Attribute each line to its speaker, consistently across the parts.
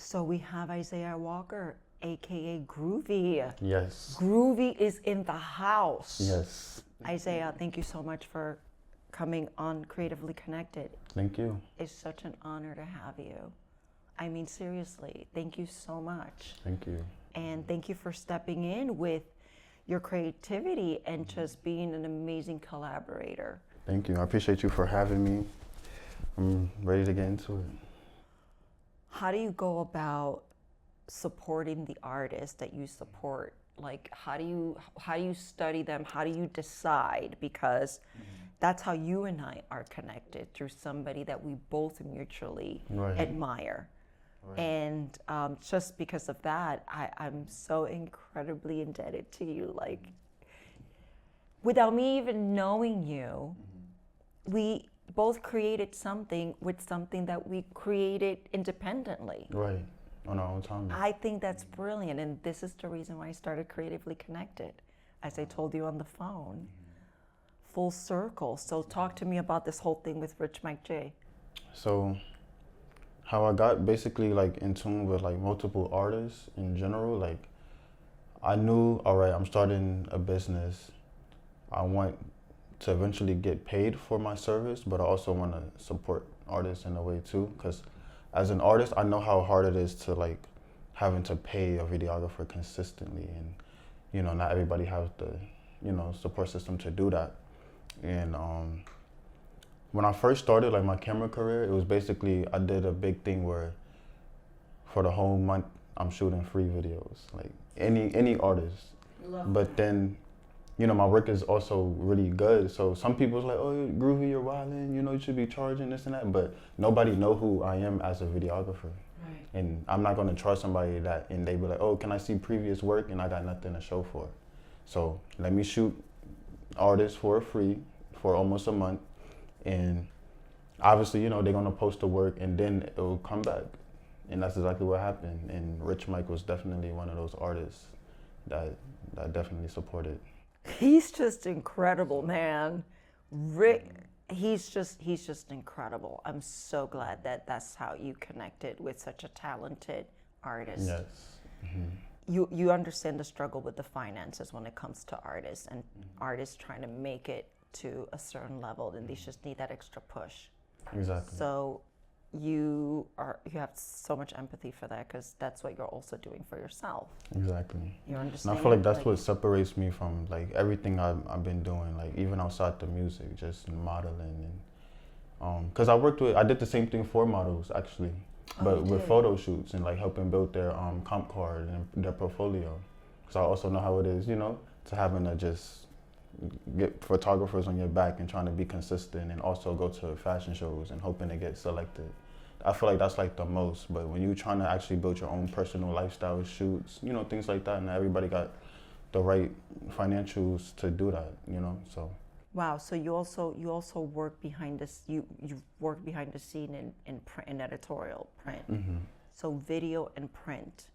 Speaker 1: So we have Isaiah Walker, aka Groovy.
Speaker 2: Yes.
Speaker 1: Groovy is in the house.
Speaker 2: Yes.
Speaker 1: Isaiah, thank you so much for coming on Creatively Connected.
Speaker 2: Thank you.
Speaker 1: It's such an honor to have you. I mean, seriously, thank you so much.
Speaker 2: Thank you.
Speaker 1: And thank you for stepping in with your creativity and just being an amazing collaborator.
Speaker 2: Thank you. I appreciate you for having me. I'm ready to get into it.
Speaker 1: How do you go about supporting the artists that you support? Like, how do you study them? How do you decide? Because that's how you and I are connected, through somebody that we both mutually admire. Right. And just because of that, I'm so incredibly indebted to you. Like, without me even knowing you, we both created something with something that we created independently.
Speaker 2: Right, on our own time.
Speaker 1: I think that's brilliant, and this is the reason why I started Creatively Connected, as I told you on the phone. Full circle. So talk to me about this whole thing with Rich Mike J.
Speaker 2: So, how I got basically like in tune with like multiple artists in general, like I knew, all right, I'm starting a business. I want to eventually get paid for my service, but I also want to support artists in a way too, because as an artist, I know how hard it is to like having to pay a videographer consistently, and you know, not everybody has the, you know, support system to do that. And when I first started like my camera career, it was basically, I did a big thing where for the whole month I'm shooting free videos, like any artist. But then, you know, my work is also really good. So some people's like, oh, Groovy, you're wildin', you know, you should be charging this and that. But nobody know who I am as a videographer. Right. And I'm not gonna charge somebody that and they be like, oh, can I see previous work? And I got nothing to show for it. So let me shoot artists for free for almost a month. And obviously, you know, they're gonna post the work and then it will come back. And that's exactly what happened. And Rich Mike was definitely one of those artists that definitely supported.
Speaker 1: He's just incredible, man. Rick, he's just incredible. I'm so glad that that's how you connected with such a talented artist.
Speaker 2: Yes.
Speaker 1: You understand the struggle with the finances when it comes to artists, and artists trying to make it to a certain level, and they just need that extra push.
Speaker 2: Exactly.
Speaker 1: So you have so much empathy for that, because that's what you're also doing for yourself.
Speaker 2: Exactly.
Speaker 1: You understand?
Speaker 2: And I feel like that's what separates me from like everything I've been doing, like even outside the music, just modeling and because I did the same thing for models actually, but with photo shoots and like helping build their comp card and their portfolio. So I also know how it is, you know, to having to just get photographers on your back and trying to be consistent, and also go to fashion shows and hoping to get selected. I feel like that's like the most, but when you're trying to actually build your own personal lifestyle shoots, you know, things like that, and everybody got the right financials to do that, you know, so.
Speaker 1: Wow, so you also work behind this, you work behind the scene in print, in editorial print. So video and print.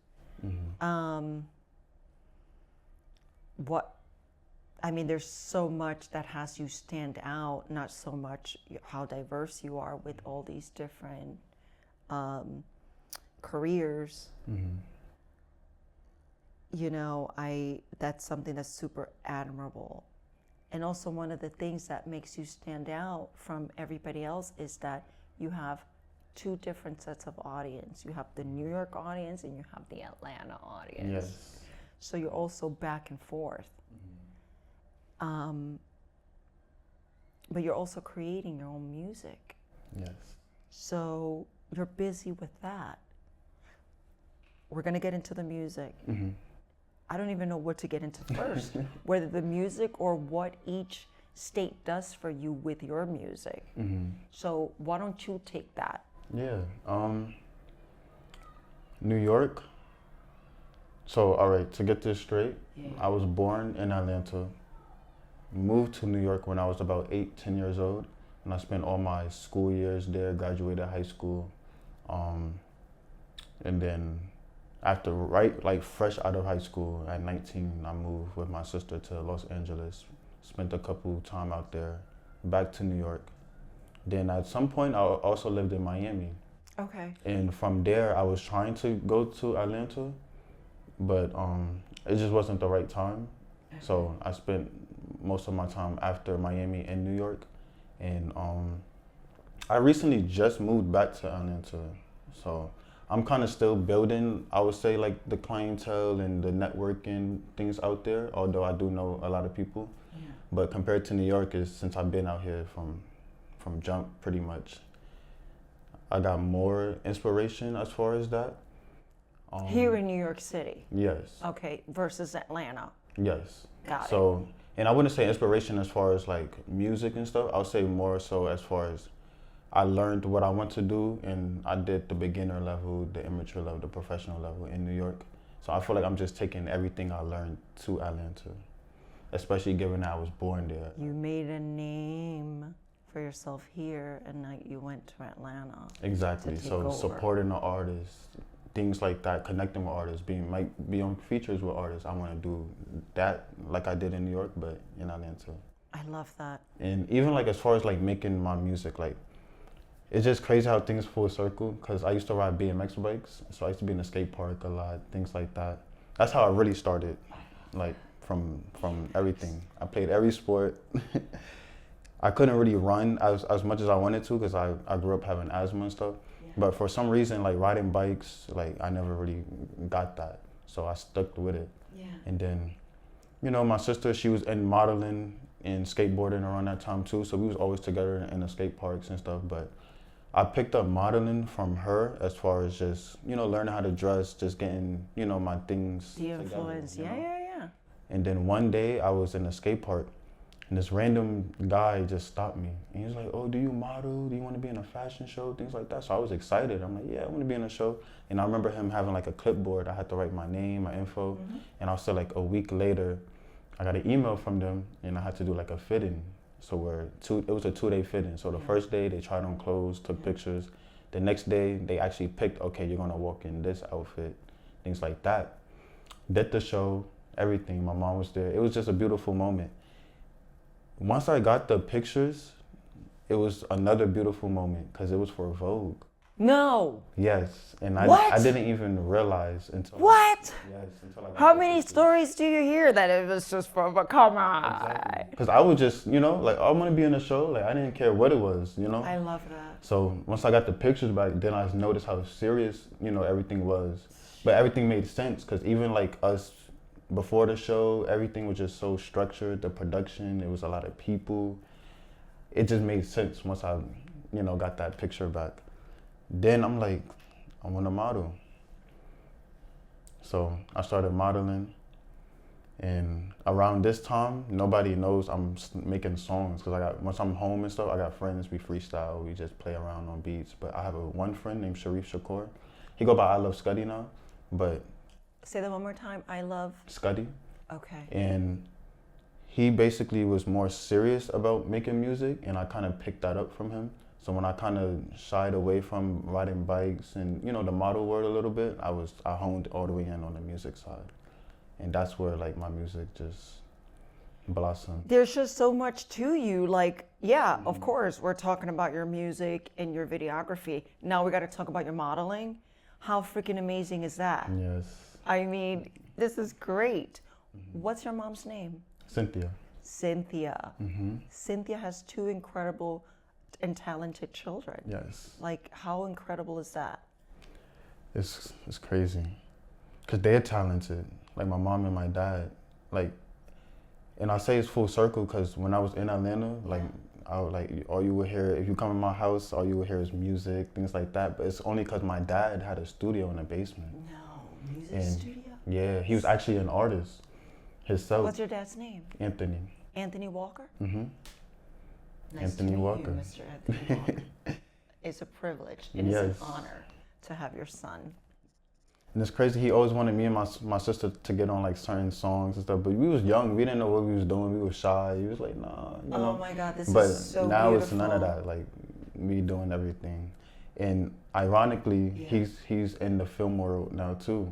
Speaker 1: I mean, there's so much that has you stand out, not so much how diverse you are with all these different careers. You know, that's something that's super admirable. And also one of the things that makes you stand out from everybody else is that you have two different sets of audience. You have the New York audience and you have the Atlanta audience.
Speaker 2: Yes.
Speaker 1: So you're also back and forth. But you're also creating your own music.
Speaker 2: Yes.
Speaker 1: So you're busy with that. We're gonna get into the music. I don't even know what to get into first, whether the music or what each state does for you with your music. So why don't you take that?
Speaker 2: Yeah. New York. So, all right, to get this straight, I was born in Atlanta, moved to New York when I was about 8, 10 years old, and I spent all my school years there, graduated high school, and then after, fresh out of high school at 19, I moved with my sister to Los Angeles, spent a couple time out there, back to New York. Then at some point, I also lived in Miami.
Speaker 1: Okay.
Speaker 2: And from there, I was trying to go to Atlanta, but it just wasn't the right time. So I spent most of my time after Miami in New York, and I recently just moved back to Atlanta. So I'm kind of still building, I would say, like the clientele and the networking things out there, although I do know a lot of people.
Speaker 1: Yeah.
Speaker 2: But compared to New York, is since I've been out here from jump pretty much, I got more inspiration as far as that.
Speaker 1: Here in New York City.
Speaker 2: Yes.
Speaker 1: Okay, versus Atlanta.
Speaker 2: Yes.
Speaker 1: Got it.
Speaker 2: So, and I wouldn't say inspiration as far as like music and stuff. I'll say more so as far as I learned what I want to do, and I did the beginner level, the immature level, the professional level in New York. So I feel like I'm just taking everything I learned to Atlanta, especially given that I was born there.
Speaker 1: You made a name for yourself here, and now you went to Atlanta.
Speaker 2: Exactly.
Speaker 1: To take
Speaker 2: So
Speaker 1: over.
Speaker 2: supporting the artists, things like that, connecting with artists, be on features with artists. I want to do that like I did in New York, but in Atlanta.
Speaker 1: I love that.
Speaker 2: And even like as far as like making my music, like it's just crazy how things full circle. Cause I used to ride BMX bikes, so I used to be in the skate park a lot, things like that. That's how I really started, like from everything. I played every sport. I couldn't really run as much as I wanted to, cause I grew up having asthma and stuff. But for some reason, like riding bikes, like I never really got that. So I stuck with it.
Speaker 1: Yeah.
Speaker 2: And then, you know, my sister, she was in modeling and skateboarding around that time too. So we was always together in the skate parks and stuff. But I picked up modeling from her as far as just, you know, learning how to dress, just getting, you know, my things
Speaker 1: The
Speaker 2: together,
Speaker 1: influence.
Speaker 2: you know?
Speaker 1: Yeah.
Speaker 2: And then one day I was in a skate park, and this random guy just stopped me. And he was like, oh, do you model? Do you want to be in a fashion show? Things like that. So I was excited. I'm like, yeah, I want to be in a show. And I remember him having like a clipboard. I had to write my name, my info.
Speaker 1: Mm-hmm.
Speaker 2: And I was still like a week later, I got an email from them, and I had to do like a fitting. So it was a 2-day fitting. So the first day they tried on clothes, took pictures. The next day they actually picked, okay, you're gonna walk in this outfit, things like that. Did the show, everything. My mom was there. It was just a beautiful moment. Once I got the pictures, it was another beautiful moment because it was for Vogue.
Speaker 1: No.
Speaker 2: Yes, and
Speaker 1: What?
Speaker 2: I didn't even realize until
Speaker 1: What?
Speaker 2: Yes, until I got
Speaker 1: How
Speaker 2: the
Speaker 1: many
Speaker 2: pictures.
Speaker 1: stories do you hear that it was just from? But come on.
Speaker 2: Because I was just, you know, like I want to be in a show. Like I didn't care what it was, you know.
Speaker 1: I love that.
Speaker 2: So once I got the pictures back, then I noticed how serious, you know, everything was. But everything made sense because even like us before the show, everything was just so structured. The production, it was a lot of people. It just made sense once I, you know, got that picture back. Then I'm like, I want to model. So I started modeling. And around this time, nobody knows I'm making songs because once I'm home and stuff, I got friends, we freestyle, we just play around on beats. But I have one friend named Sharif Shakur. He go by I Love Scuddy now, but
Speaker 1: Say that one more time. I love.
Speaker 2: Scuddy.
Speaker 1: Okay.
Speaker 2: And he basically was more serious about making music, and I kind of picked that up from him. So when I kind of shied away from riding bikes and, you know, the model world a little bit, I honed all the way in on the music side. And that's where like my music just blossomed.
Speaker 1: There's just so much to you. Like, yeah, of course, we're talking about your music and your videography. Now we got to talk about your modeling. How freaking amazing is that?
Speaker 2: Yes.
Speaker 1: I mean, this is great. What's your mom's name?
Speaker 2: Cynthia.
Speaker 1: Cynthia.
Speaker 2: Mm-hmm.
Speaker 1: Cynthia has 2 incredible and talented children.
Speaker 2: Yes.
Speaker 1: Like, how incredible is that?
Speaker 2: It's crazy. Because they're talented. Like my mom and my dad. Like, and I say it's full circle because when I was in Atlanta, like, all you would hear, if you come in my house, all you would hear is music, things like that. But it's only because my dad had a studio in the basement.
Speaker 1: No, music
Speaker 2: And
Speaker 1: studio?
Speaker 2: yeah, he was actually an artist himself.
Speaker 1: What's your dad's name?
Speaker 2: Anthony.
Speaker 1: Anthony Walker?
Speaker 2: Mm-hmm.
Speaker 1: Nice
Speaker 2: Anthony
Speaker 1: to meet
Speaker 2: Walker.
Speaker 1: you, Mr. Anthony Walker. It's a privilege. It is an honor to have your son.
Speaker 2: And it's crazy. He always wanted me and my sister to get on like certain songs and stuff. But we was young. We didn't know what we was doing. We was shy. He was like, nah, you know.
Speaker 1: Oh my God, this
Speaker 2: but
Speaker 1: is so
Speaker 2: now
Speaker 1: beautiful.
Speaker 2: it's none of that. Like me doing everything. And ironically, he's in the film world now too.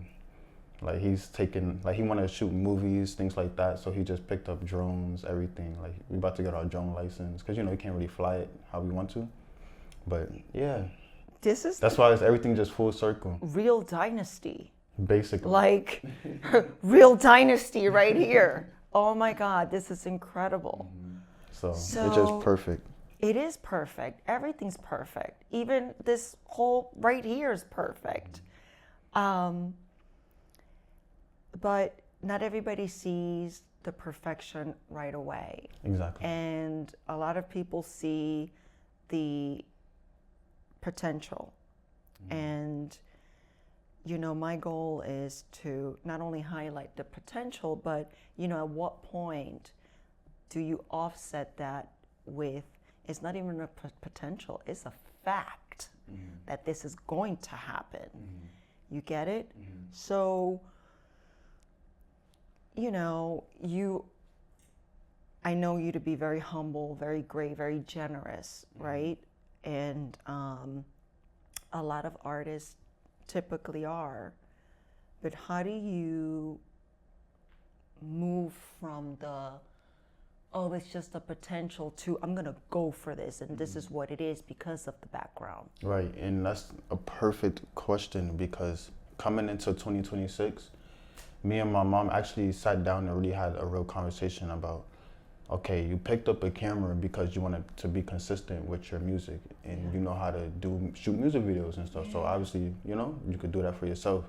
Speaker 2: Like he's taking, like he wanted to shoot movies, things like that. So he just picked up drones, everything. Like we about to get our drone license because you know we can't really fly it how we want to. But yeah.
Speaker 1: This is
Speaker 2: That's why it's everything just full circle,
Speaker 1: real dynasty.
Speaker 2: basically.
Speaker 1: Like, real dynasty right here. Oh my God, this is incredible.
Speaker 2: So it's
Speaker 1: So-
Speaker 2: just perfect.
Speaker 1: It is perfect. Everything's perfect. Even this whole right here is perfect. But not everybody sees the perfection right away.
Speaker 2: Exactly.
Speaker 1: And a lot of people see the potential. And, you know, my goal is to not only highlight the potential, but, you know, at what point do you offset that with, it's not even a potential, it's a fact that this is going to happen. You get it? So, you know, I know you to be very humble, very great, very generous, right? And a lot of artists typically are. But how do you move from the, oh, it's just a potential, to I'm gonna go for this and this is what it is because of the background?
Speaker 2: Right, and that's a perfect question because coming into 2026, me and my mom actually sat down and really had a real conversation about, okay, you picked up a camera because you wanted to be consistent with your music and you know how to shoot music videos and stuff. So obviously, you know, you could do that for yourself.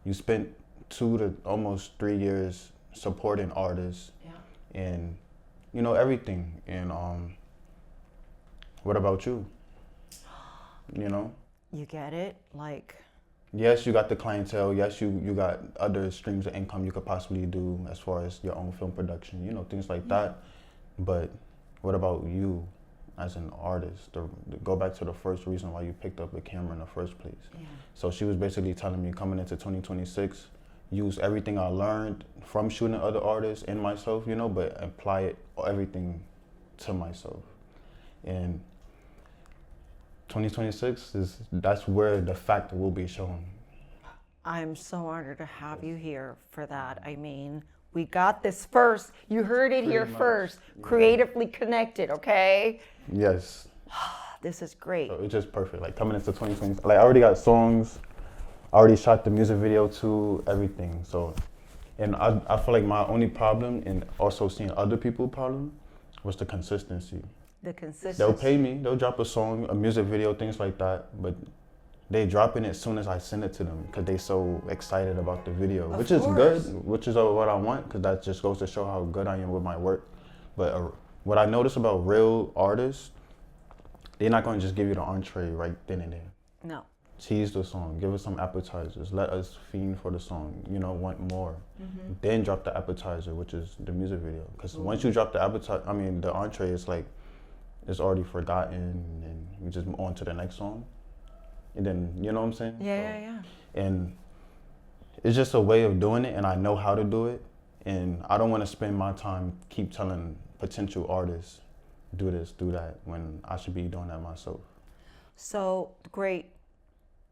Speaker 2: You spent 2 to almost 3 years supporting artists and, you know, everything. And what about you? You know?
Speaker 1: You get it? Like,
Speaker 2: Yes, you got the clientele. Yes, you got other streams of income you could possibly do as far as your own film production, you know, things like that. But what about you as an artist? Go back to the first reason why you picked up a camera in the first place. So she was basically telling me coming into 2026, use everything I learned from shooting other artists and myself, you know, but apply it, everything to myself. And 2026 that's where the fact will be shown.
Speaker 1: I'm so honored to have you here for that. I mean, we got this first. You heard it here
Speaker 2: much,
Speaker 1: first. Creatively connected, okay?
Speaker 2: Yes.
Speaker 1: This is great.
Speaker 2: So it's just perfect. Like coming into 2020, like I already got songs, I already shot the music video too, everything. So, and I feel like my only problem and also seeing other people's problem was the consistency.
Speaker 1: The consistency.
Speaker 2: They'll pay me, they'll drop a song, a music video, things like that, but they dropping it as soon as I send it to them because they so excited about the video, which is good, which is what I want because that just goes to show how good I am with my work. But what I notice about real artists, they're not going to just give you the entree right then and there.
Speaker 1: No.
Speaker 2: Tease the song, give us some appetizers, let us fiend for the song, you know, want more. Then drop the appetizer, which is the music video. Because once you drop the appetizer, I mean, the entree is like, it's already forgotten and we just move on to the next song. And then, you know what I'm saying?
Speaker 1: Yeah.
Speaker 2: And it's just a way of doing it and I know how to do it. And I don't want to spend my time keep telling potential artists, do this, do that, when I should be doing that myself.
Speaker 1: So, great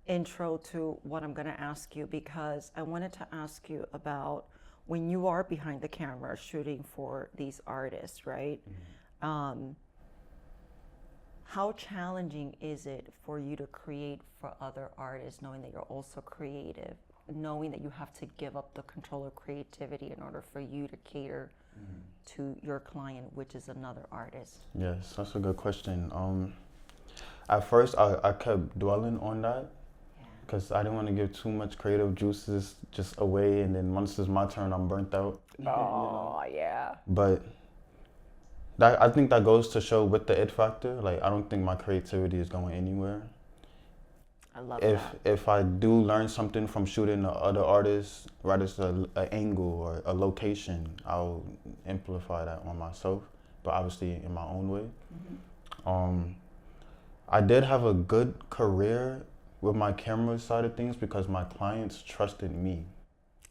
Speaker 1: intro to what I'm going to ask you, because I wanted to ask you about when you are behind the camera shooting for these artists, right? How challenging is it for you to create for other artists, knowing that you're also creative, knowing that you have to give up the control of creativity in order for you to cater to your client, which is another artist?
Speaker 2: Yes, that's a good question. At first, I kept dwelling on that because I didn't want to give too much creative juices just away, and then once it's my turn, I'm burnt out.
Speaker 1: Oh, yeah.
Speaker 2: But I think that goes to show with the it factor, like I don't think my creativity is going anywhere.
Speaker 1: I love that.
Speaker 2: If I do learn something from shooting other artists, whether it's an angle or a location, I'll amplify that on myself, but obviously in my own way. I did have a good career with my camera side of things because my clients trusted me.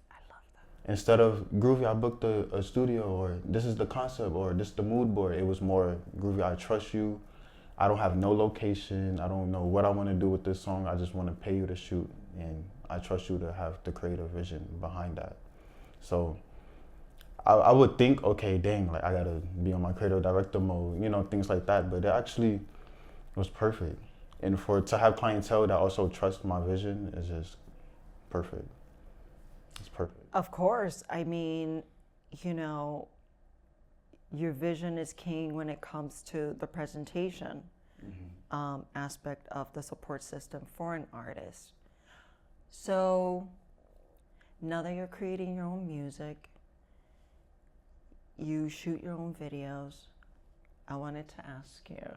Speaker 1: I love that.
Speaker 2: Instead of, Groovy, I booked a studio, or this is the concept, or this is the mood board, it was more, Groovy, I trust you. I don't have no location. I don't know what I want to do with this song. I just want to pay you to shoot, and I trust you to have the creative vision behind that. So I would think, okay, dang, like I gotta be on my creative director mode, you know, things like that. But it actually was perfect. And to have clientele that also trust my vision is just perfect. It's perfect.
Speaker 1: Of course. I mean, you know, your vision is king when it comes to the presentation aspect of the support system for an artist. So now that you're creating your own music, you shoot your own videos, I wanted to ask you,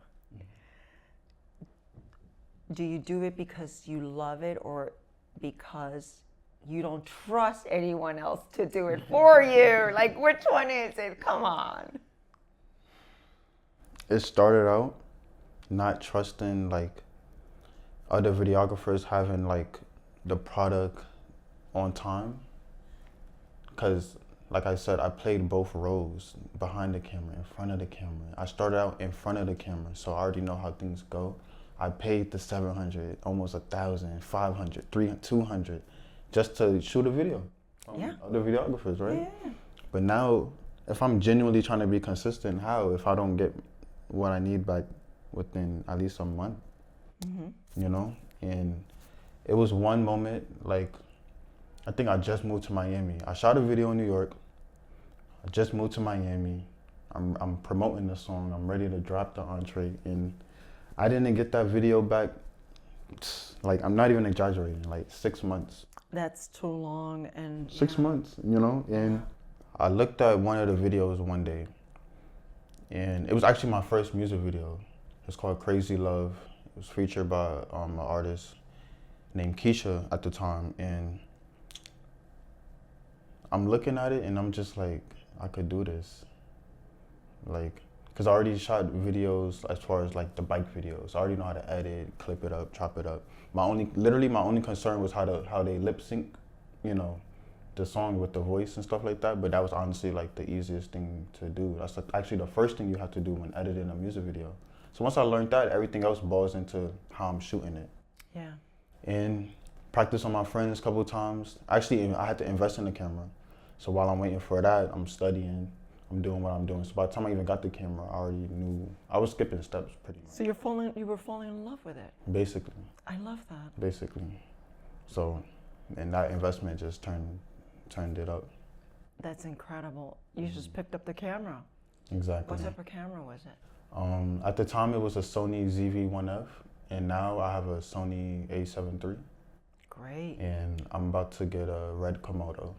Speaker 1: do you do it because you love it or because you don't trust anyone else to do it for you? Like, which one is it? Come on.
Speaker 2: It started out not trusting like other videographers having like the product on time, because like I said, I played both roles, behind the camera, in front of the camera. I started out in front of the camera, so I already know how things go. I paid the 700, almost 1,000, 500, 300, 200 just to shoot a video. Other videographers, right?
Speaker 1: Yeah.
Speaker 2: But now, if I'm genuinely trying to be consistent, how if I don't get what I need back within at least a month? You know? And it was one moment, like, I think I just moved to Miami. I shot a video in New York. I just moved to Miami. I'm promoting the song. I'm ready to drop the entree. And I didn't get that video back, like, I'm not even exaggerating, like 6 months.
Speaker 1: That's too long. And
Speaker 2: 6 months, you know? And I looked at one of the videos one day, and it was actually my first music video. It's called Crazy Love. It was featured by an artist named Keisha at the time. And I'm looking at it and I'm just like, I could do this. Like, cause I already shot videos as far as like the bike videos. I already know how to edit, clip it up, chop it up. Literally my only concern was how they lip sync, you know, the song with the voice and stuff like that. But that was honestly like the easiest thing to do. That's actually the first thing you have to do when editing a music video. So once I learned that, everything else boils into how I'm shooting it.
Speaker 1: Yeah.
Speaker 2: And practice on my friends a couple of times. Actually, I had to invest in the camera. So while I'm waiting for that, I'm studying, I'm doing what I'm doing. So by the time I even got the camera, I already knew, I was skipping steps pretty much.
Speaker 1: So you were falling in love with it.
Speaker 2: Basically.
Speaker 1: I love that.
Speaker 2: Basically. So, and that investment just turned it up.
Speaker 1: That's incredible. You just picked up the camera.
Speaker 2: Exactly.
Speaker 1: What type of camera was it?
Speaker 2: At the time, it was a Sony ZV-1F, and now I have a Sony A7 III.
Speaker 1: Great.
Speaker 2: And I'm about to get a red Komodo.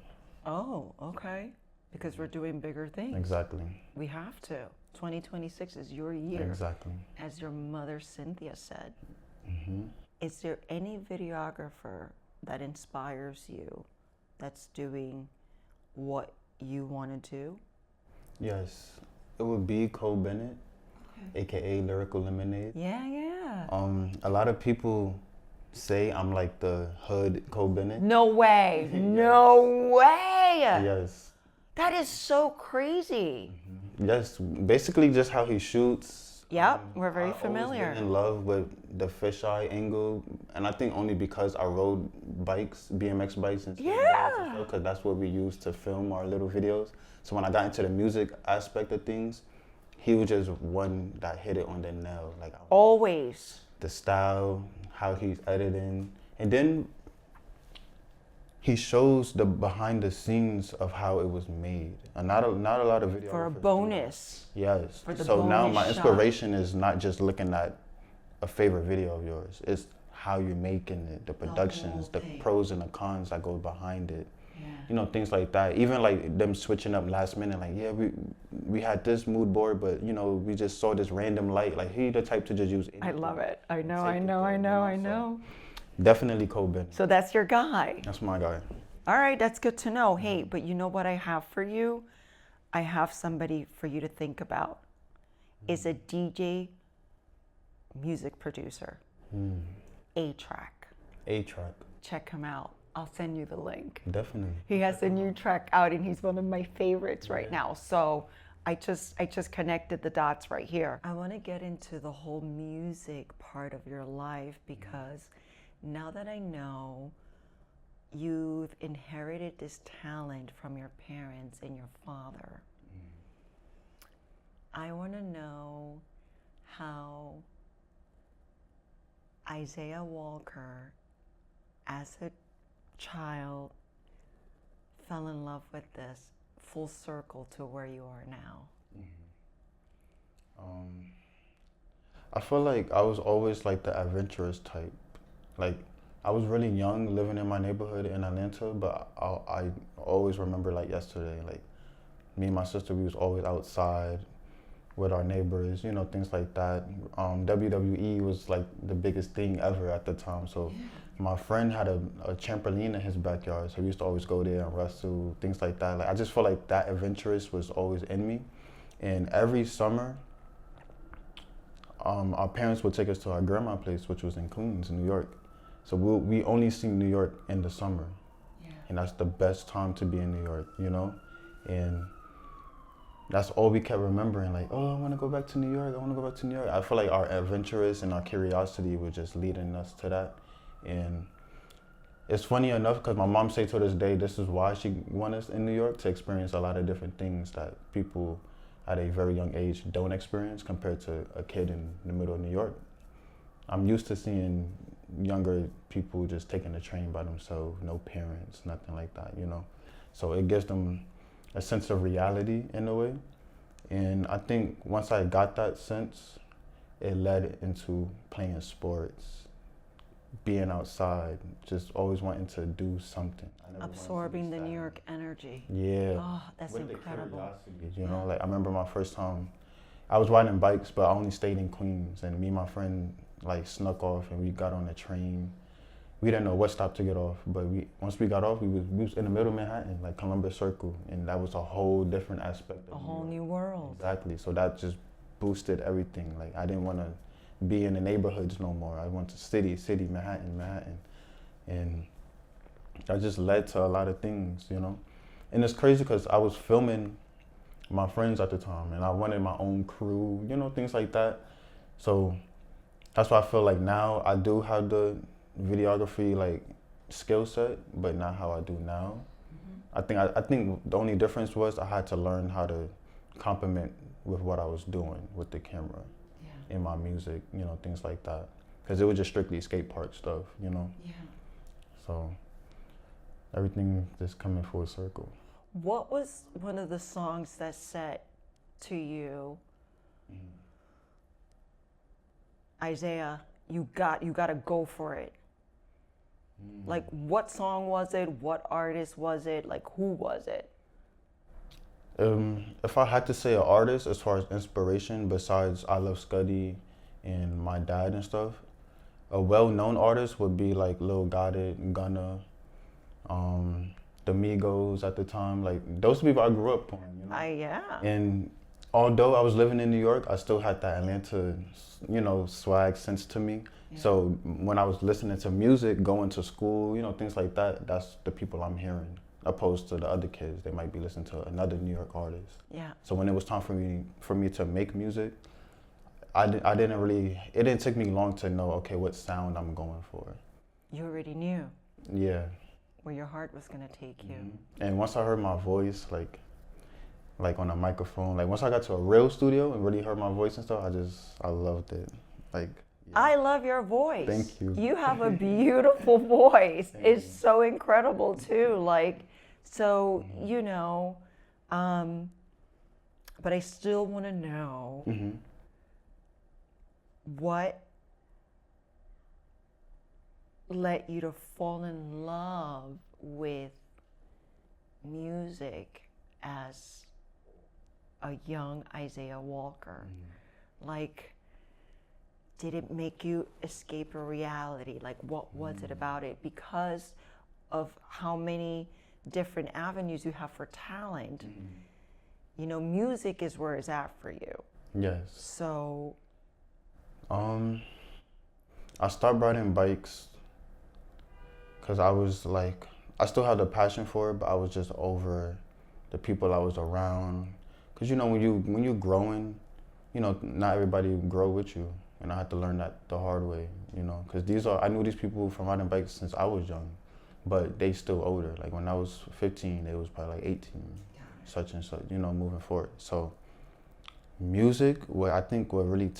Speaker 1: Oh, okay. Because we're doing bigger things.
Speaker 2: Exactly.
Speaker 1: We have to. 2026 is your year.
Speaker 2: Exactly.
Speaker 1: As your mother Cynthia said.
Speaker 2: Mm-hmm.
Speaker 1: Is there any videographer that inspires you that's doing what you want to do?
Speaker 2: Yes. It would be Cole Bennett, aka Lyrical Lemonade.
Speaker 1: Yeah.
Speaker 2: A lot of people say I'm like the hood Cole Bennett.
Speaker 1: No way. No way.
Speaker 2: Yes.
Speaker 1: That is so crazy.
Speaker 2: Yes, basically just how he shoots.
Speaker 1: Yep, we're very
Speaker 2: I
Speaker 1: familiar.
Speaker 2: always been in love with the fisheye angle, and I think only because I rode bikes, BMX bikes and
Speaker 1: Yeah.
Speaker 2: because that's what we use to film our little videos. So when I got into the music aspect of things, he was just one that hit it on the nail. Like
Speaker 1: Always.
Speaker 2: the style, how he's editing, and then he shows the behind the scenes of how it was made. And not a lot of videos.
Speaker 1: For a bonus.
Speaker 2: Yes.
Speaker 1: For the
Speaker 2: So now
Speaker 1: bonus
Speaker 2: my
Speaker 1: shot.
Speaker 2: inspiration is not just looking at a favorite video of yours. It's how you're making it, the productions, the pros and the cons that go behind it.
Speaker 1: Yeah.
Speaker 2: You know, things like that. Even like them switching up last minute, like, yeah, we had this mood board, but you know, we just saw this random light. Like, he the type to just use anything.
Speaker 1: I love it. I know.
Speaker 2: So definitely Cole Bennett.
Speaker 1: So that's your guy.
Speaker 2: That's my guy.
Speaker 1: All right, that's good to know. Hey, but you know what I have for you? I have somebody for you to think about. Is a DJ music producer. A-Track.
Speaker 2: A-Track.
Speaker 1: Check him out. I'll send you the link.
Speaker 2: Definitely.
Speaker 1: He has a new track out and he's one of my favorites right now. So I just connected the dots right here. I want to get into the whole music part of your life because now that I know you've inherited this talent from your parents and your father, I want to know how Isaiah Walker, as a child, fell in love with this, full circle to where you are now?
Speaker 2: I feel like I was always like the adventurous type. Like, I was really young living in my neighborhood in Atlanta, but I always remember like yesterday, like me and my sister, we was always outside with our neighbors, you know, things like that. WWE was like the biggest thing ever at the time. So my friend had a trampoline in his backyard, so we used to always go there and wrestle, things like that. Like, I just feel like that adventurous was always in me. And every summer, our parents would take us to our grandma's place, which was in Queens, New York. So we only see New York in the summer.
Speaker 1: Yeah.
Speaker 2: And that's the best time to be in New York, you know? And that's all we kept remembering, like, oh, I want to go back to New York, I want to go back to New York. I feel like our adventurous and our curiosity was just leading us to that. And it's funny enough, because my mom say to this day, this is why she wants us in New York, to experience a lot of different things that people at a very young age don't experience compared to a kid in the middle of New York. I'm used to seeing younger people just taking the train by themselves, no parents, nothing like that, you know? So it gives them a sense of reality in a way. And I think once I got that sense, it led into playing sports, being outside, just always wanting to do something.
Speaker 1: Absorbing the New York energy.
Speaker 2: Yeah.
Speaker 1: Oh, that's
Speaker 2: with
Speaker 1: incredible.
Speaker 2: The curiosity, you know, like I remember my first time, I was riding bikes, but I only stayed in Queens, and me and my friend like snuck off and we got on a train. We didn't know what stop to get off, but once we got off, we was in the middle of Manhattan, like Columbus Circle, and that was a whole different aspect of
Speaker 1: A whole new world.
Speaker 2: Exactly. So that just boosted everything. Like, I didn't want to be in the neighborhoods no more. I went to city, Manhattan, and that just led to a lot of things, you know. And it's crazy because I was filming my friends at the time, and I wanted my own crew, you know, things like that. So that's why I feel like now I do have the videography like skill set, but not how I do now. I think the only difference was I had to learn how to complement with what I was doing with the camera in my music, you know, things like that. Because it was just strictly skate park stuff, you know.
Speaker 1: Yeah.
Speaker 2: So everything just coming full circle.
Speaker 1: What was one of the songs that said to you, Isaiah, you got to go for it? Like, what song was it? What artist was it? Like, who was it?
Speaker 2: If I had to say an artist as far as inspiration, besides I Love Scuddy and my dad and stuff, a well-known artist would be like Lil Goddard, Gunna, the Migos at the time. Like, those people I grew up on, you know?
Speaker 1: Yeah.
Speaker 2: And although I was living in New York, I still had that Atlanta, you know, swag sense to me. Yeah. So when I was listening to music, going to school, you know, things like that, that's the people I'm hearing, opposed to the other kids. They might be listening to another New York artist.
Speaker 1: Yeah.
Speaker 2: So when it was time for me to make music, I didn't really, it didn't take me long to know, okay, what sound I'm going for.
Speaker 1: You already knew.
Speaker 2: Yeah.
Speaker 1: Where your heart was gonna take you.
Speaker 2: And once I heard my voice, like on a microphone, like once I got to a real studio and really heard my voice and stuff, I loved it. Like, yeah.
Speaker 1: I love your voice.
Speaker 2: Thank you.
Speaker 1: You have a beautiful voice. It's so incredible too. Like, so, you know, but I still want to know what led you to fall in love with music as a young Isaiah Walker. Like, did it make you escape a reality? Like, what was it about it? Because of how many different avenues you have for talent. You know, music is where it's at for you.
Speaker 2: Yes.
Speaker 1: So,
Speaker 2: I stopped riding bikes because I was like, I still had a passion for it, but I was just over the people I was around. Because, you know, when you're growing, you know, not everybody grow with you. And I had to learn that the hard way, you know, because I knew these people from riding bikes since I was young, but they still older. Like when I was 15, they was probably like 18, such and such, you know, moving forward. So music, what really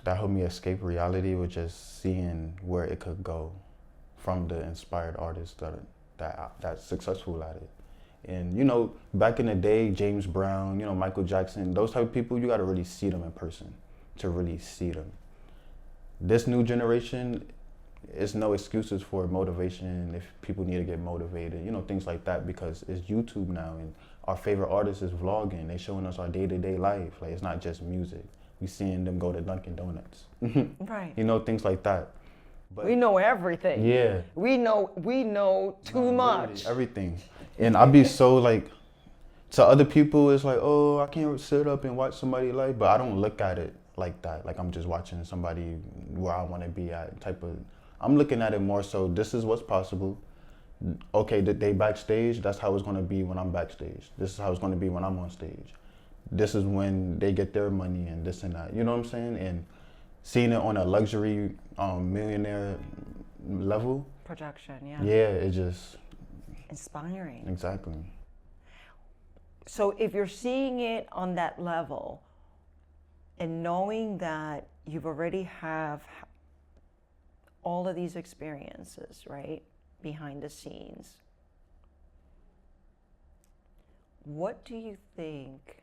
Speaker 2: that helped me escape reality was just seeing where it could go from the inspired artists that's successful at it. And you know, back in the day, James Brown, you know, Michael Jackson, those type of people, you got to really see them in person to really see them. This new generation, it's no excuses for motivation if people need to get motivated, you know, things like that, because it's YouTube now and our favorite artist is vlogging. They showing us our day-to-day life. Like, it's not just music. We seeing them go to Dunkin' Donuts.
Speaker 1: Right.
Speaker 2: You know, things like that. But
Speaker 1: we know everything.
Speaker 2: yeah.
Speaker 1: We know too much.
Speaker 2: Everything. And I'd be so like, to other people, it's like, oh, I can't sit up and watch somebody live, but I don't look at it like that. Like I'm just watching somebody where I want to be at type of, I'm looking at it more so, this is what's possible. Okay, they backstage, that's how it's going to be when I'm backstage. This is how it's going to be when I'm on stage. This is when they get their money and this and that. You know what I'm saying? And seeing it on a luxury millionaire level.
Speaker 1: Production, yeah.
Speaker 2: Yeah, it just.
Speaker 1: Inspiring.
Speaker 2: Exactly.
Speaker 1: So if you're seeing it on that level and knowing that you've already have all of these experiences, right, behind the scenes, what do you think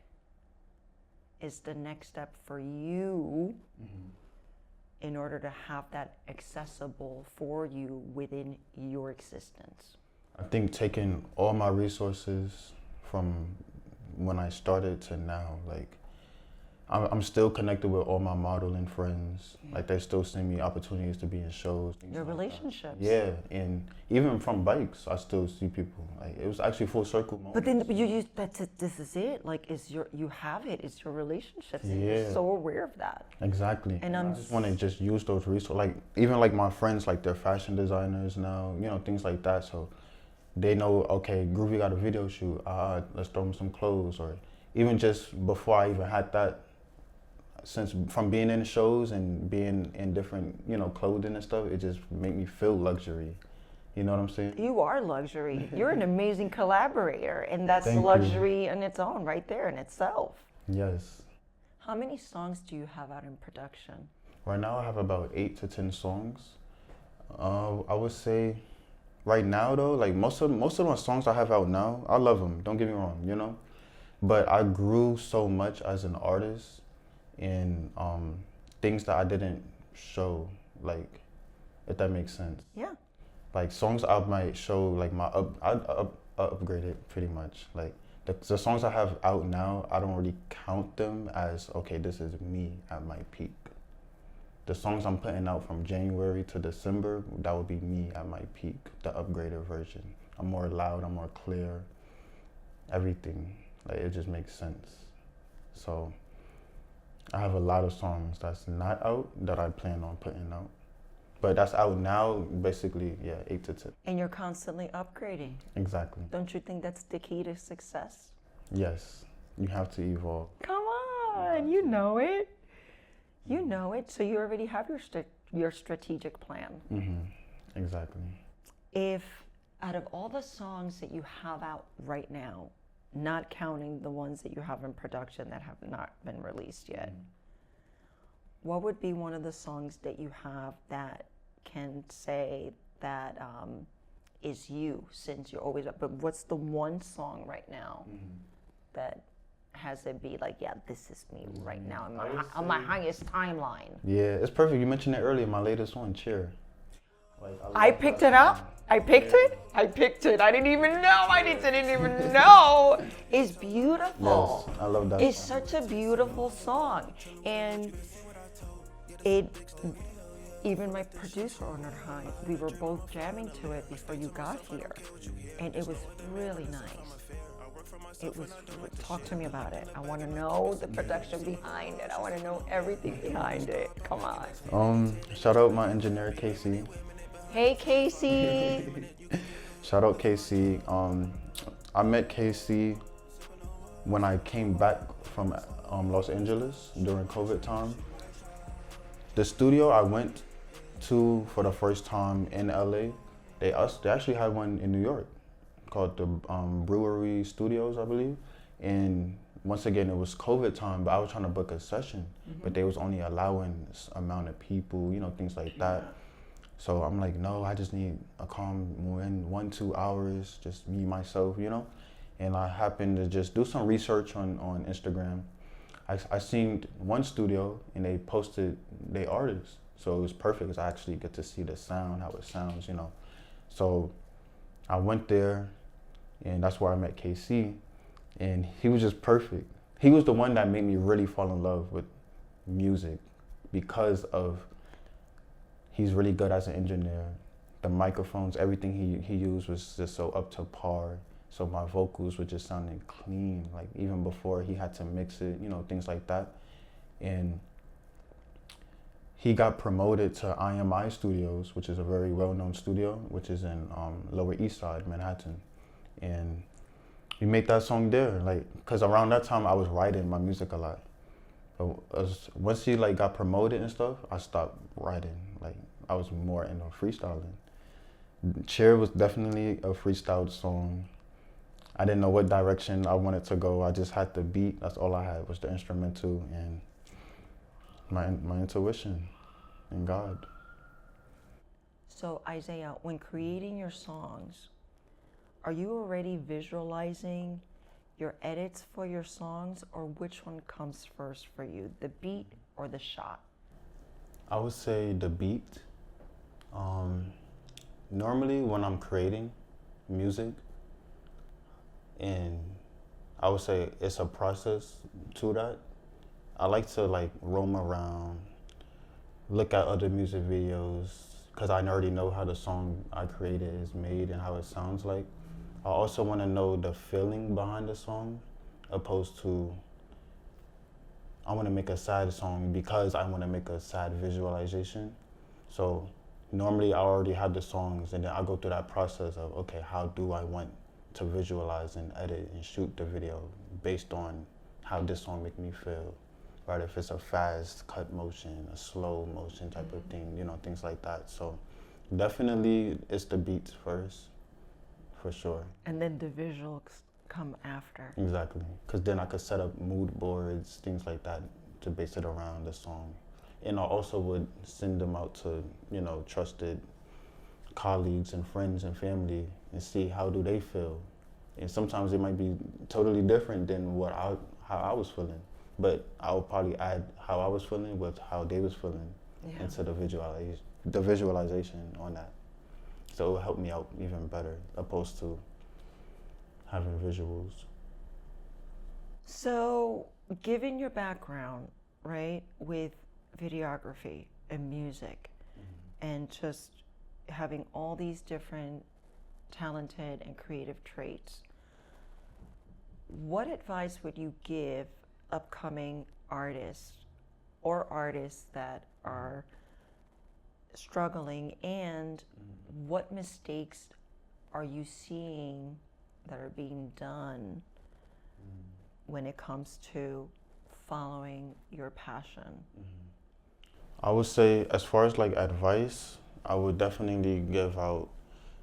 Speaker 1: is the next step for you in order to have that accessible for you within your existence?
Speaker 2: I think taking all my resources from when I started to now, like I'm still connected with all my modeling friends. Like they still send me opportunities to be in shows.
Speaker 1: Your relationships.
Speaker 2: Yeah, and even from bikes, I still see people. Like it was actually full circle moment.
Speaker 1: But then that's it. This is it. Like, you have it. It's your relationships. And
Speaker 2: Yeah.
Speaker 1: you're so aware of that.
Speaker 2: Exactly.
Speaker 1: And
Speaker 2: I just want to just use those resources. Like even like my friends, like they're fashion designers now. You know, things like that. So they know, okay, Groovy got a video shoot. Let's throw them some clothes. Or even just before I even had that, since from being in shows and being in different, you know, clothing and stuff, it just made me feel luxury. You know what I'm saying?
Speaker 1: You are luxury. You're an amazing collaborator, and that's
Speaker 2: Thank
Speaker 1: luxury in its own, right there in itself.
Speaker 2: Yes.
Speaker 1: How many songs do you have out in production?
Speaker 2: Right now I have about 8 to 10 songs. I would say right now though, like most of my songs I have out now, I love them, don't get me wrong, you know? But I grew so much as an artist in things that I didn't show, like, if that makes sense.
Speaker 1: Yeah.
Speaker 2: Like songs I might show, like I upgraded pretty much. Like the songs I have out now, I don't really count them as, okay, this is me at my peak. The songs I'm putting out from January to December, that would be me at my peak, the upgraded version. I'm more loud, I'm more clear, everything. Like it just makes sense. So I have a lot of songs that's not out that I plan on putting out. But that's out now, basically, yeah, 8 to 10.
Speaker 1: And you're constantly upgrading.
Speaker 2: Exactly.
Speaker 1: Don't you think that's the key to success?
Speaker 2: Yes, you have to evolve.
Speaker 1: Come on, you know it. You know it. So you already have your strategic plan.
Speaker 2: Exactly.
Speaker 1: If out of all the songs that you have out right now, not counting the ones that you have in production that have not been released yet, what would be one of the songs that you have that can say that is you, since you're always up? But what's the one song right now that has it be like, yeah, this is me right now on my highest timeline?
Speaker 2: Yeah, it's perfect. You mentioned it earlier, my latest one, Cheer. Like,
Speaker 1: I picked it up. I picked it. I didn't even know. I didn't even know. It's beautiful.
Speaker 2: Yes, I love that
Speaker 1: It's
Speaker 2: song.
Speaker 1: such a beautiful song. And even my producer on her high, we were both jamming to it before you got here. And it was really nice. Talk to me about it. I want to know the production behind it. I want to know everything behind it. Come on.
Speaker 2: Shout out my engineer, Casey.
Speaker 1: Hey, Casey.
Speaker 2: Shout out Casey. I met Casey when I came back from Los Angeles during COVID time. The studio I went to for the first time in LA, they actually had one in New York called the Brewery Studios, I believe. And once again, it was COVID time, but I was trying to book a session, but they was only allowing this amount of people, you know, things like that. So I'm like, no, I just need a calm, in 1-2 hours, just me, myself, you know? And I happened to just do some research on Instagram. I seen one studio and they posted their artists. So it was perfect because I actually get to see the sound, how it sounds, you know? So I went there and that's where I met KC, and he was just perfect. He was the one that made me really fall in love with music because of he's really good as an engineer. The microphones, everything he used was just so up to par. So my vocals were just sounding clean, like even before he had to mix it, you know, things like that. And he got promoted to IMI Studios, which is a very well-known studio, which is in Lower East Side, Manhattan. And we made that song there, like, cause around that time I was writing my music a lot. But once he like got promoted and stuff, I stopped writing. Like I was more into freestyling. Cheer was definitely a freestyle song. I didn't know what direction I wanted to go. I just had the beat. That's all I had was the instrumental and my intuition and God.
Speaker 1: So Isaiah, when creating your songs, are you already visualizing your edits for your songs, or which one comes first for you, the beat or the shot?
Speaker 2: I would say the beat. Normally when I'm creating music, and I would say it's a process to that. I like to like roam around, look at other music videos, because I already know how the song I created is made and how it sounds like. I also want to know the feeling behind the song, opposed to I want to make a sad song because I want to make a sad visualization. So normally I already have the songs, and then I go through that process of, okay, how do I want to visualize and edit and shoot the video based on how this song make me feel, right? If it's a fast cut motion, a slow motion type of thing, you know, things like that. So definitely it's the beats first, for sure.
Speaker 1: And then the visuals come after.
Speaker 2: Exactly, because then I could set up mood boards, things like that, to base it around the song. And I also would send them out to, you know, trusted colleagues and friends and family and see how do they feel. And sometimes it might be totally different than how I was feeling, but I would probably add how I was feeling with how they was feeling into the visualization on that. So it would help me out even better, opposed to having visuals.
Speaker 1: So, given your background, right, with videography and music, and just having all these different talented and creative traits, what advice would you give upcoming artists or artists that are struggling, and what mistakes are you seeing that are being done when it comes to following your passion?
Speaker 2: I would say, as far as like advice, I would definitely give out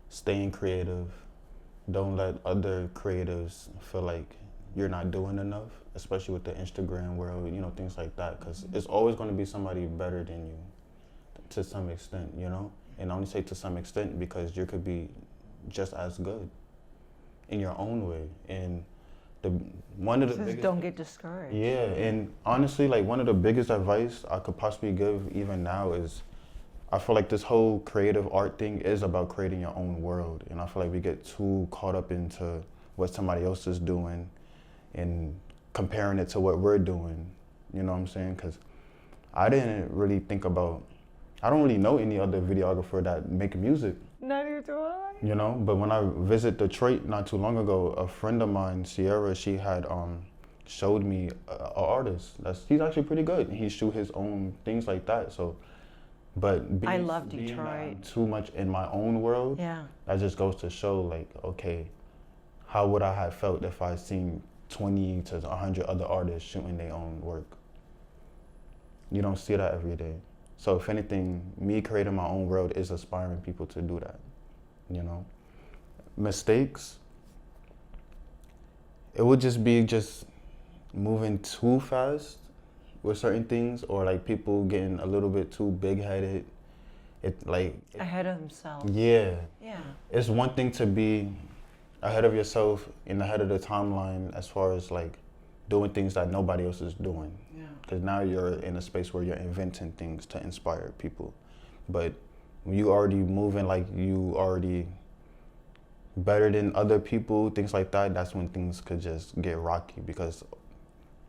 Speaker 2: staying creative. Don't let other creatives feel like you're not doing enough, especially with the Instagram world, you know, things like that, because it's always going to be somebody better than you to some extent, you know? And I only say to some extent because you could be just as good in your own way. And one of the biggest,
Speaker 1: don't get discouraged.
Speaker 2: yeah, and honestly, like one of the biggest advice I could possibly give even now is, I feel like this whole creative art thing is about creating your own world. And I feel like we get too caught up into what somebody else is doing and comparing it to what we're doing. You know what I'm saying? Because I didn't really think about, I don't really know any other videographer that make music.
Speaker 1: Neither do I.
Speaker 2: You know, but when I visited Detroit not too long ago, a friend of mine, Sierra, she had showed me an artist. He's actually pretty good. He shoot his own things like that. So, but
Speaker 1: I love
Speaker 2: being
Speaker 1: Detroit.
Speaker 2: too much in my own world, that just goes to show, like, okay, how would I have felt if I seen 20 to 100 other artists shooting their own work? You don't see that every day. So if anything, me creating my own world is inspiring people to do that, you know? Mistakes, it would just be moving too fast with certain things, or like people getting a little bit too big-headed.
Speaker 1: Ahead of themselves.
Speaker 2: Yeah.
Speaker 1: Yeah.
Speaker 2: It's one thing to be ahead of yourself and ahead of the timeline as far as like doing things that nobody else is doing.
Speaker 1: Yeah.
Speaker 2: Because now you're in a space where you're inventing things to inspire people. But when you already moving like you already better than other people, things like that, that's when things could just get rocky, because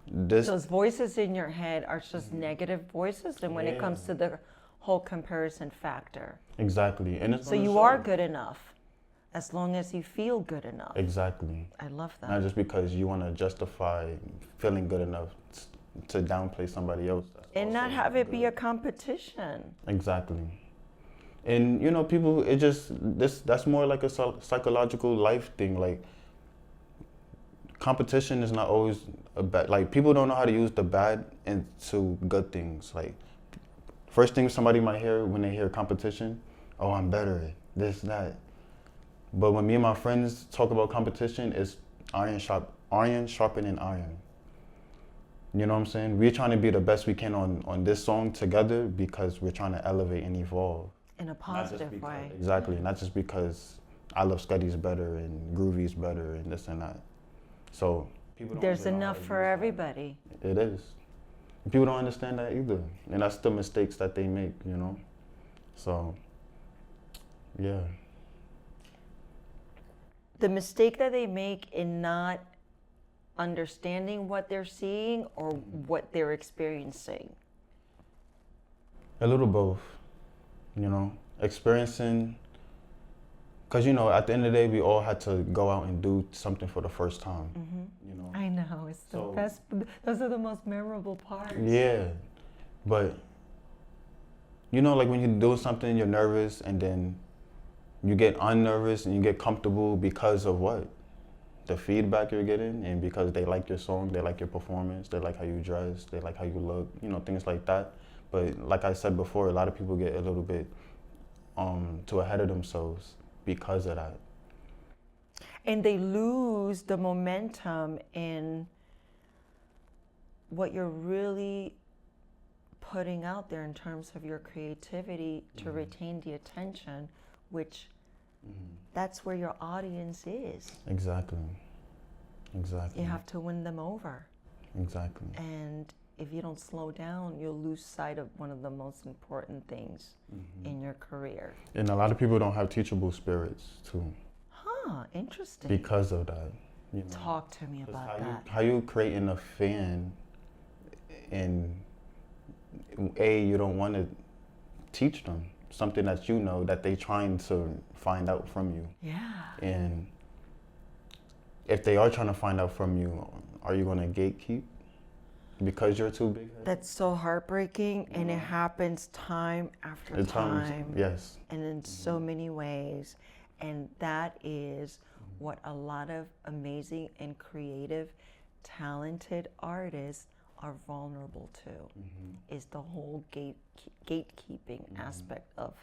Speaker 1: those voices in your head are just negative voices, and when it comes to the whole comparison factor.
Speaker 2: Exactly. And
Speaker 1: so you are good enough as long as you feel good enough.
Speaker 2: Exactly.
Speaker 1: I love that.
Speaker 2: Not just because you want to justify feeling good enough to downplay somebody else.
Speaker 1: And not have it be a competition.
Speaker 2: Exactly. And you know, people, that's more like a psychological life thing. Like, competition is not always a bad, like, people don't know how to use the bad into good things. Like, first thing somebody might hear when they hear competition, oh, I'm better at this, that. But when me and my friends talk about competition, it's iron sharpening iron. You know what I'm saying? We're trying to be the best we can on this song together because we're trying to elevate and evolve.
Speaker 1: In a positive way.
Speaker 2: Exactly, not just because I Love Scuddy's better and Groovy's better and this and that. So people don't
Speaker 1: There's enough for everybody.
Speaker 2: It is. People don't understand that either. And that's the mistakes that they make, you know? So, yeah.
Speaker 1: The mistake that they make in not understanding what they're seeing or what they're experiencing?
Speaker 2: A little both, you know, experiencing, because, you know, at the end of the day, we all had to go out and do something for the first time, you know.
Speaker 1: I know, it's the best, those are the most memorable parts.
Speaker 2: Yeah, but, you know, like when you're doing something, you're nervous, and then you get unnervous and you get comfortable because of what? The feedback you're getting, and because they like your song, they like your performance, they like how you dress, they like how you look, you know, things like that. But like I said before, a lot of people get a little bit too ahead of themselves because of that.
Speaker 1: And they lose the momentum in what you're really putting out there in terms of your creativity to retain the attention, which that's where your audience is.
Speaker 2: Exactly. Exactly.
Speaker 1: You have to win them over.
Speaker 2: Exactly.
Speaker 1: And if you don't slow down, you'll lose sight of one of the most important things in your career.
Speaker 2: And a lot of people don't have teachable spirits too.
Speaker 1: Huh, interesting.
Speaker 2: Because of that. You know?
Speaker 1: Talk to me about that.
Speaker 2: How you creating a fan, and you don't want to teach them something that you know that they trying to find out from you.
Speaker 1: Yeah.
Speaker 2: And if they are trying to find out from you, are you going to gatekeep because you're too big?
Speaker 1: That's so heartbreaking, and it happens time after time.
Speaker 2: Yes.
Speaker 1: And in so many ways. And that is what a lot of amazing and creative, talented artists are vulnerable to, is the whole gatekeeping aspect of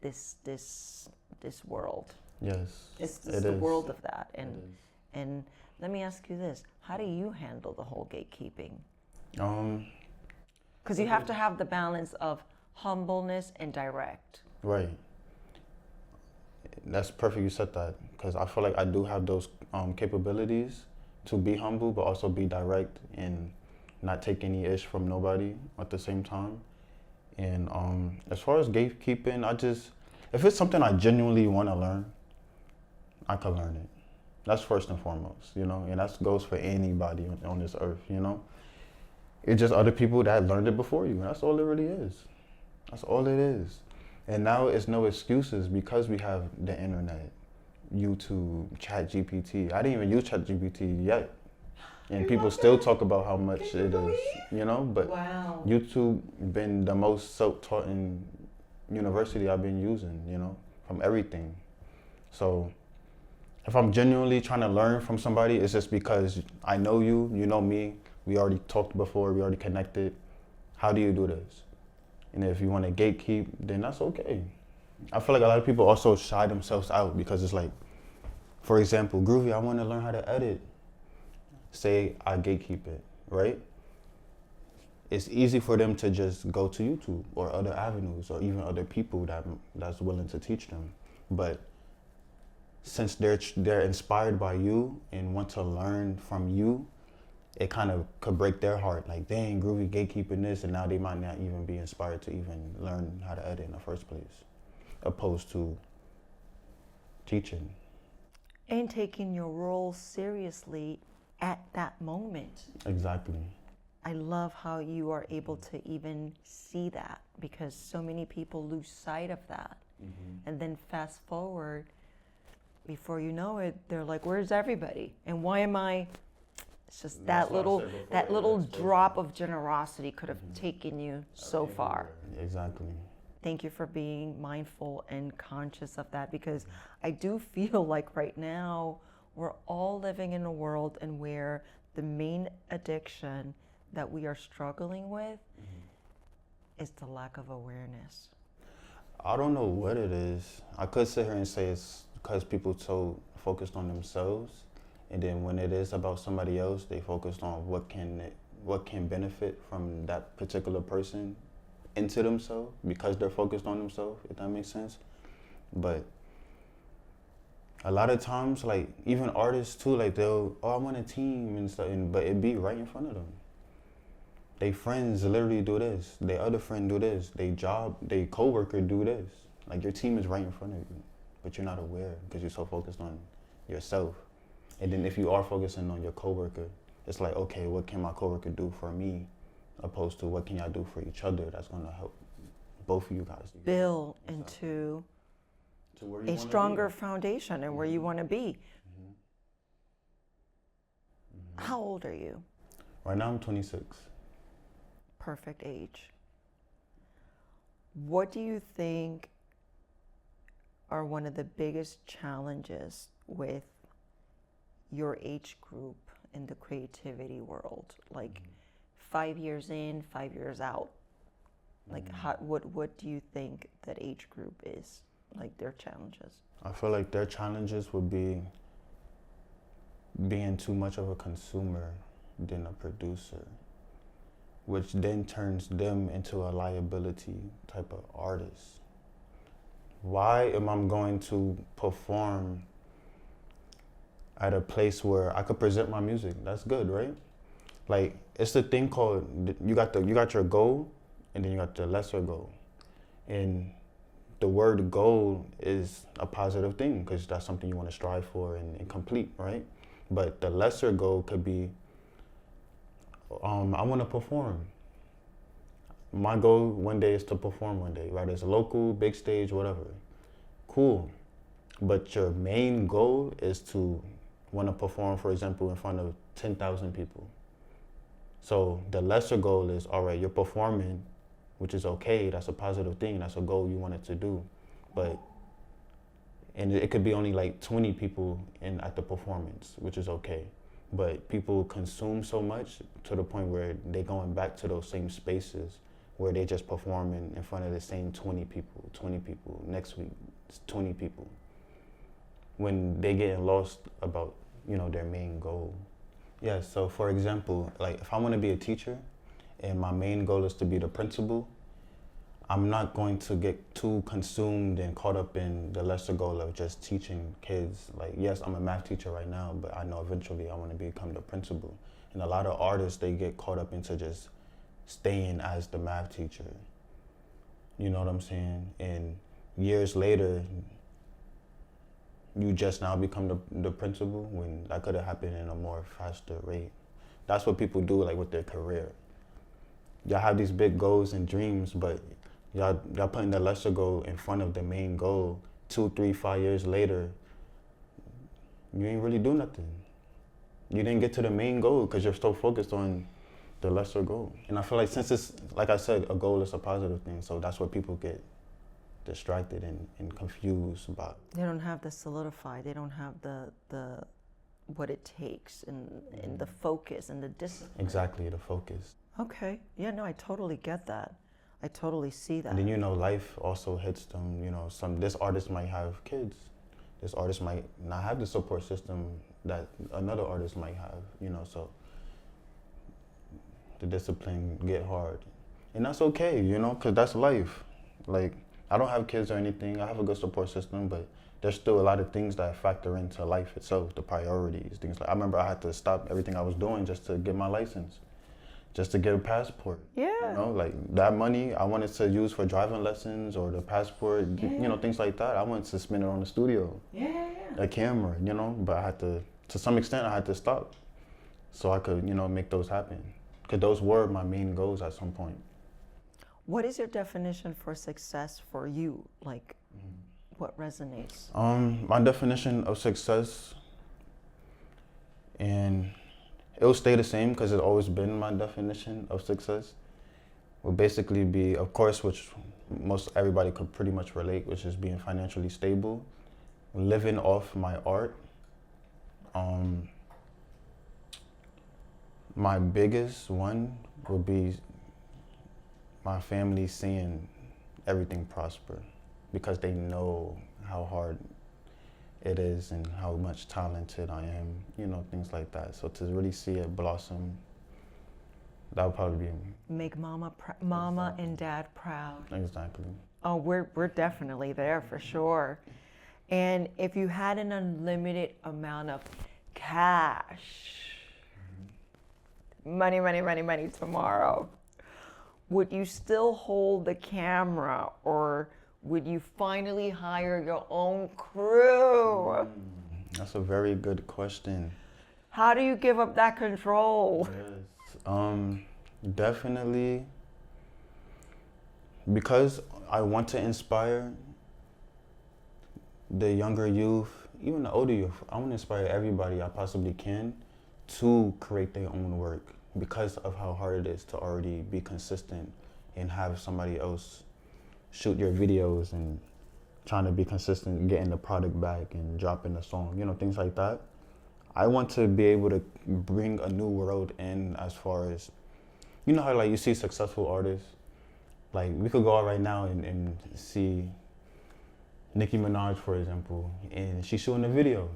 Speaker 1: this world.
Speaker 2: Yes.
Speaker 1: It's the world of that. And let me ask you this: how do you handle the whole gatekeeping? Because you have to have the balance of humbleness and direct.
Speaker 2: Right. That's perfect you said that, because I feel like I do have those capabilities to be humble but also be direct and not take any ish from nobody at the same time. And as far as gatekeeping, if it's something I genuinely want to learn, I can learn it. That's first and foremost, you know, and that goes for anybody on this earth, you know. It's just other people that learned it before you. That's all it really is. That's all it is. And now it's no excuses because we have the internet, YouTube, ChatGPT. I didn't even use ChatGPT yet. And people still talk about how much it is, you know, but YouTube been the most self-taught in university I've been using, you know, from everything. So if I'm genuinely trying to learn from somebody, it's just because I know you, you know me, we already talked before, we already connected. How do you do this? And if you want to gatekeep, then that's okay. I feel like a lot of people also shy themselves out because it's like, for example, Groovy, I want to learn how to edit. Say I gatekeep it. right? It's easy for them to just go to YouTube or other avenues or even other people that's willing to teach them. But since they're inspired by you and want to learn from you, it kind of could break their heart. Like, dang, Groovy gatekeeping this, and now they might not even be inspired to even learn how to edit in the first place, opposed to teaching.
Speaker 1: And taking your role seriously at that moment.
Speaker 2: Exactly.
Speaker 1: I love how you are able to even see that, because so many people lose sight of that. And then fast forward, before you know it, they're like, where's everybody? And why am I? It's just that little drop of generosity could have taken you so far.
Speaker 2: Exactly.
Speaker 1: Thank you for being mindful and conscious of that, because I do feel like right now we're all living in a world and where the main addiction that we are struggling with is the lack of awareness.
Speaker 2: I don't know what it is. I could sit here and say it's because people so focused on themselves, and then when it is about somebody else, they focused on what can benefit from that particular person into themselves because they're focused on themselves, if that makes sense. But a lot of times, like even artists too, like they'll, I want a team and stuff, but it be right in front of them. They friends literally do this. Their other friend do this. They coworker do this. Like your team is right in front of you, but you're not aware because you're so focused on yourself. And then if you are focusing on your coworker, it's like, okay, what can my coworker do for me, opposed to what can y'all do for each other that's gonna help both of you guys
Speaker 1: build into a stronger foundation and where you want to be. How old are you?
Speaker 2: Right now I'm 26.
Speaker 1: Perfect age. What do you think are one of the biggest challenges with your age group in the creativity world? Like 5 years in, 5 years out. Like what do you think that age group is, like their challenges?
Speaker 2: I feel like their challenges would be being too much of a consumer than a producer, which then turns them into a liability type of artist. Why am I going to perform at a place where I could present my music? That's good, right? Like, it's the thing called, you got your goal, and then you got the lesser goal. And the word goal is a positive thing because that's something you want to strive for and complete, right? But the lesser goal could be, I want to perform. My goal one day is to perform one day, right? It's local, big stage, whatever. Cool. But your main goal is to want to perform, for example, in front of 10,000 people. So the lesser goal is, all right, you're performing, which is okay. That's a positive thing. That's a goal you wanted to do. And it could be only like 20 people at the performance, which is okay. But people consume so much to the point where they're going back to those same spaces where they just performing in front of the same 20 people, next week, it's 20 people. When they getting lost about, their main goal. Yeah, so for example, like if I want to be a teacher and my main goal is to be the principal, I'm not going to get too consumed and caught up in the lesser goal of just teaching kids. Like, yes, I'm a math teacher right now, but I know eventually I want to become the principal. And a lot of artists, they get caught up into just staying as the math teacher. You know what I'm saying? And years later, you just now become the principal when that could have happened in a more faster rate. That's what people do, like with their career. Y'all have these big goals and dreams, but y'all putting the lesser goal in front of the main goal. 2, 3, 5 years later, you ain't really do nothing. You didn't get to the main goal because you're so focused on the lesser goal. And I feel like since it's, like I said, a goal is a positive thing, so that's what people get distracted and confused about.
Speaker 1: They don't have the solidify. They don't have the what it takes and the focus and the discipline.
Speaker 2: Exactly, the focus.
Speaker 1: Okay. Yeah, no, I totally get that. I totally see that.
Speaker 2: And then, life also hits them, this artist might have kids. This artist might not have the support system that another artist might have, so the discipline get hard. And that's okay, you know, because that's life. Like, I don't have kids or anything. I have a good support system, but there's still a lot of things that factor into life itself, the priorities, things like, I remember I had to stop everything I was doing just to get my license, just to get a passport.
Speaker 1: Yeah.
Speaker 2: You know, like that money I wanted to use for driving lessons or the passport,
Speaker 1: Yeah.
Speaker 2: you know, things like that. I wanted to spend it on the studio, a camera, you know, but I had to some extent, I had to stop so I could, you know, make those happen. Because those were my main goals at some point.
Speaker 1: What is your definition for success for you? Like, what resonates?
Speaker 2: My definition of success, and it will stay the same because it's always been my definition of success, would basically be, of course, which most everybody could pretty much relate, which is being financially stable, living off my art. My biggest one would be my family seeing everything prosper, because they know how hard it is and how much talented I am, you know, things like that. So to really see it blossom, that would probably be
Speaker 1: Make mama and dad proud.
Speaker 2: exactly.
Speaker 1: Oh, we're definitely there for sure. And if you had an unlimited amount of cash, money tomorrow, would you still hold the camera, or would you finally hire your own crew?
Speaker 2: That's a very good question.
Speaker 1: How do you give up that control?
Speaker 2: Yes. Definitely, because I want to inspire the younger youth, even the older youth. I want to inspire everybody I possibly can to create their own work, because of how hard it is to already be consistent and have somebody else shoot your videos and trying to be consistent and getting the product back and dropping the song, you know, things like that. I want to be able to bring a new world in, as far as, you know how like you see successful artists, like we could go out right now and see Nicki Minaj, for example, and she's shooting a video,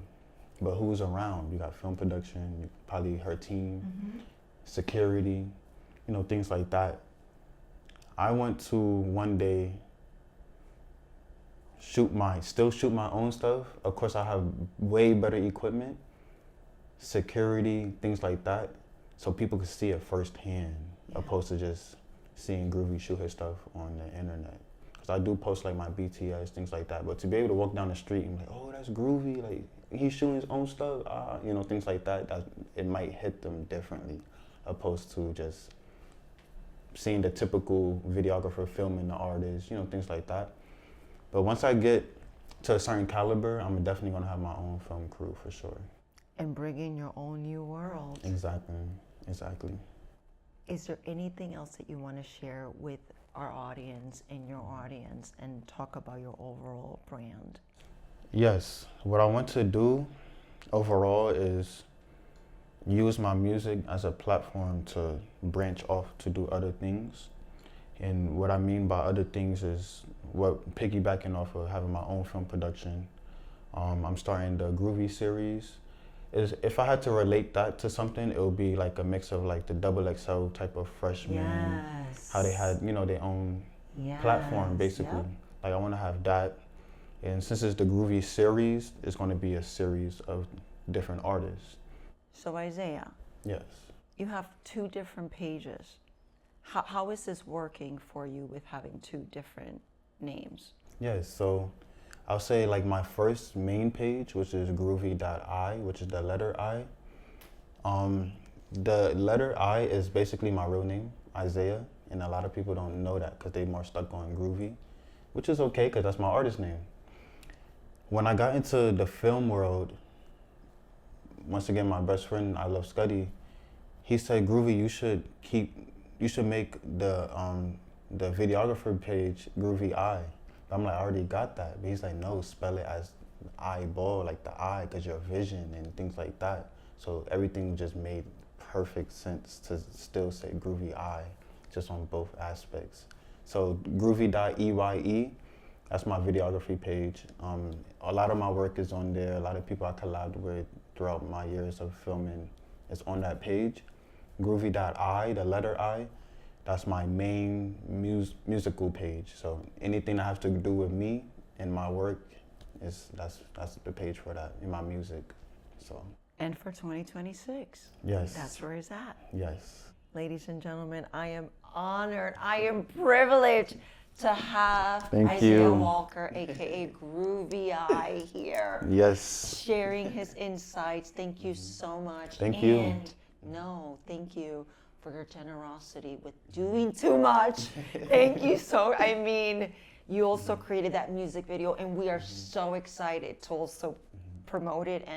Speaker 2: but who's around? You got film production, probably her team, security, you know, things like that. I want to one day still shoot my own stuff. Of course, I have way better equipment, security, things like that, so people can see it firsthand, opposed to just seeing Groovy shoot his stuff on the internet. Because I do post like my BTS, things like that, but to be able to walk down the street and be like, oh, that's Groovy, like he's shooting his own stuff, you know, things like that, it might hit them differently, opposed to just seeing the typical videographer filming the artist, you know, things like that. But once I get to a certain caliber, I'm definitely gonna have my own film crew for sure.
Speaker 1: And bring in your own new world.
Speaker 2: Exactly.
Speaker 1: Is there anything else that you want to share with our audience and your audience, and talk about your overall brand?
Speaker 2: Yes, what I want to do overall is use my music as a platform to branch off to do other things. And what I mean by other things is piggybacking off of having my own film production. I'm starting the Groovy series. If I had to relate that to something, it would be like a mix of like the XXL type of freshmen, how they had, you know, their own platform basically.
Speaker 1: Yep.
Speaker 2: Like I want to have that. And since it's the Groovy series, it's going to be a series of different artists.
Speaker 1: So Isaiah,
Speaker 2: Yes.
Speaker 1: you have 2 different pages. How is this working for you with having 2 different names?
Speaker 2: Yes, so I'll say like my first main page, which is Groovy.eye, which is the letter I. The letter I is basically my real name, Isaiah, and a lot of people don't know that because they're more stuck on Groovy, which is okay because that's my artist name. When I got into the film world, once again, my best friend, I love Scuddy, he said, Groovy, you should make the videographer page Groovy.eye. I'm like, I already got that. But he's like, no, spell it as eyeball, like the eye, because your vision and things like that. So everything just made perfect sense to still say Groovy.eye, just on both aspects. So Groovy.eye, that's my videography page. A lot of my work is on there. A lot of people I collabed with throughout my years of filming is on that page. Groovy.eye, the letter I. That's my main musical page. So anything that has to do with me and my work, that's the page for that, in my music. So.
Speaker 1: And for 2026.
Speaker 2: Yes.
Speaker 1: That's where it's at.
Speaker 2: Yes.
Speaker 1: Ladies and gentlemen, I am honored, I am privileged to have Isaiah Walker, aka Groovy.eye, here.
Speaker 2: Yes.
Speaker 1: Sharing his insights. Thank you so much.
Speaker 2: Thank you.
Speaker 1: And thank you for your generosity with doing too much. Thank you I mean, you also created that music video, and we are so excited to also promote it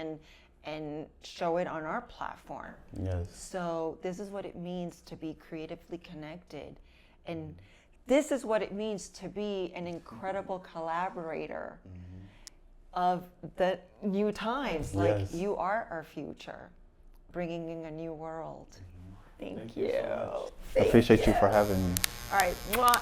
Speaker 1: and show it on our platform.
Speaker 2: Yes.
Speaker 1: So this is what it means to be creatively connected. And this is what it means to be an incredible collaborator of the new times. Like,
Speaker 2: Yes.
Speaker 1: you are our future, bringing in a new world. Thank you.
Speaker 2: So much. I appreciate you for having me.
Speaker 1: All right. Mwah.